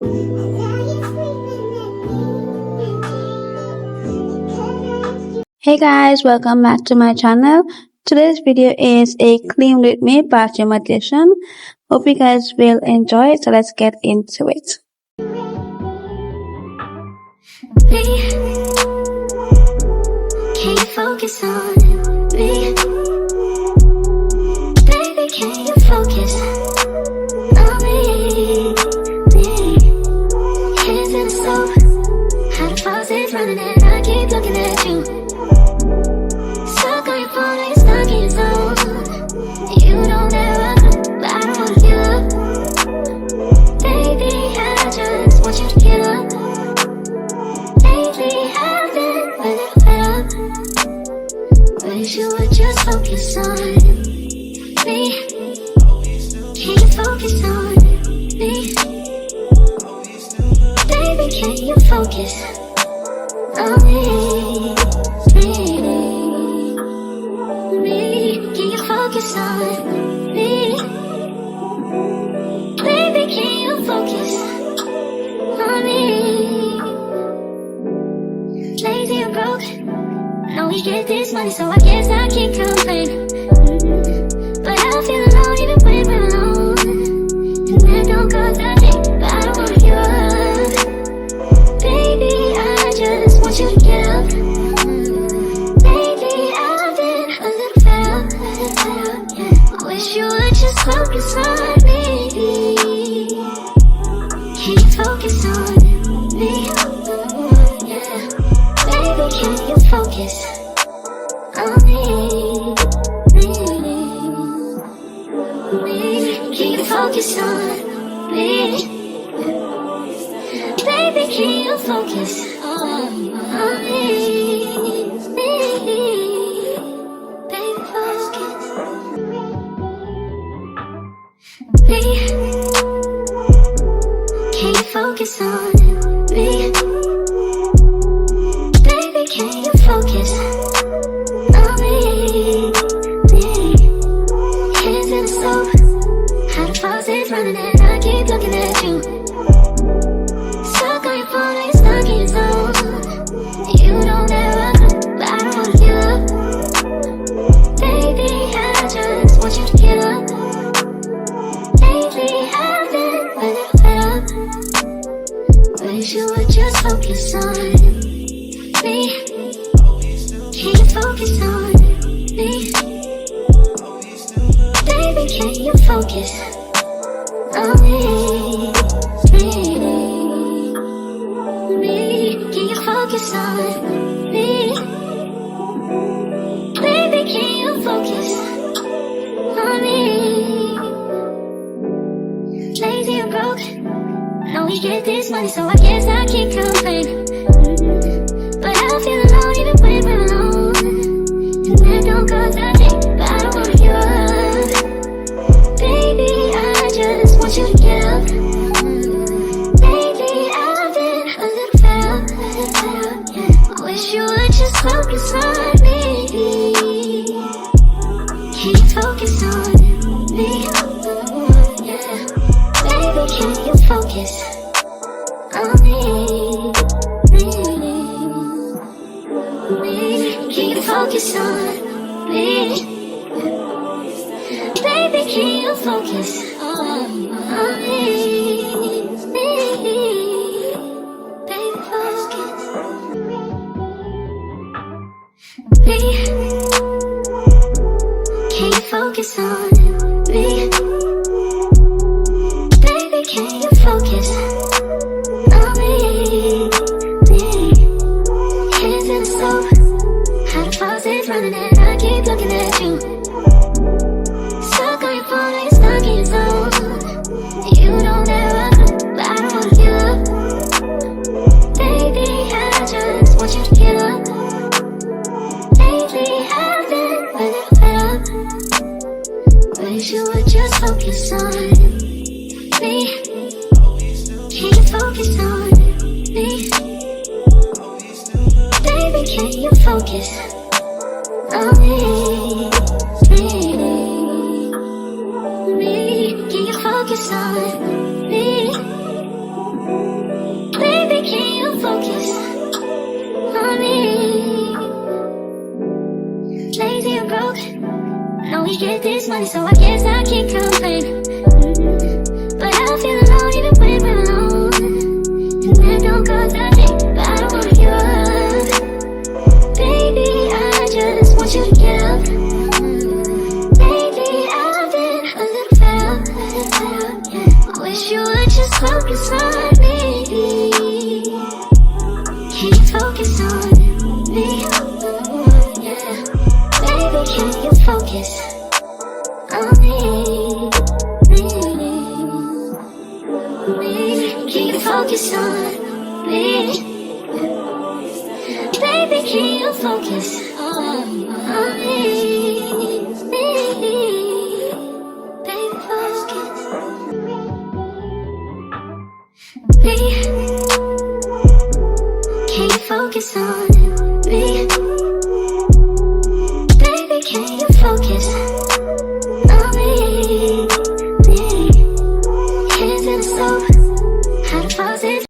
Hey guys, welcome back to my channel. Today's video is a clean with me bathroom edition. Hope you guys will enjoy it, so let's get into it. Can you focus on me? Baby, can you focus on me? Hands in the soap, how the faucet's running and I keep looking at you. Stuck on your phone, you're stuck in your zone. You don't ever, but I don't wanna give up. Baby, I just want you to get up. Lately I've been a little fed up. Wish you would just focus on me. Can you focus on me? Baby, can you focus on me? Can you focus on me? Baby, can you focus on me? Lazy and broke, know we get this money, so I guess I can't complain. But I feel alone even when we're alone, and that don't cause a thing, but I don't wanna give up. Baby, I just want you to get up. Lately I've been a little fed up. Wish you would just focus on me. Can you focus on me? Baby, can you focus on me? Can you focus on me? Baby, can you focus on me? Baby, focus. Can you focus on me? Baby, can you focus on me? Hands in the soap, how the faucet's running and I keep looking at you. Stuck on your phone, you're stuck in your zone. You don't ever, but I don't wanna give up. Baby, I just want you to get up. Lately I've been a little fed up. Wish you would just focus on me. Can you focus on me? Baby, can you focus on me? Can you focus on me? Baby, can you focus on me? Lazy and broke, know we get this money, so I guess I can't complain. But I feel alone even when we're alone, and that don't cause a thing, but I don't wanna give up. Baby, I just want you to get up. Lately I've been a little fed up. Wish you would just focus on me. Can you focus on me? Baby, can you focus on me? Can you focus on me? Baby, can you focus on me? Baby, focus. Can you focus on me? Baby, can you focus on me? Hands in the soap, how the faucet's running and I keep looking at you. Stuck on your phone, you're stuck in your zone. You don't ever, but I don't wanna give up. Baby, I just want you to get up. Lately I've been a little fed up. money, so I guess I can't complain. But I feel alone even when we're alone. And that don't cause a thing, but I don't wanna give up. Baby, I just want you to get up. Lately I've been a little fed up. I wish you would just focus on me. Can you focus on me? Yeah. Baby, can you focus on me? Can you focus on me? Baby, can you focus on me? Baby, focus me. Can you focus on me?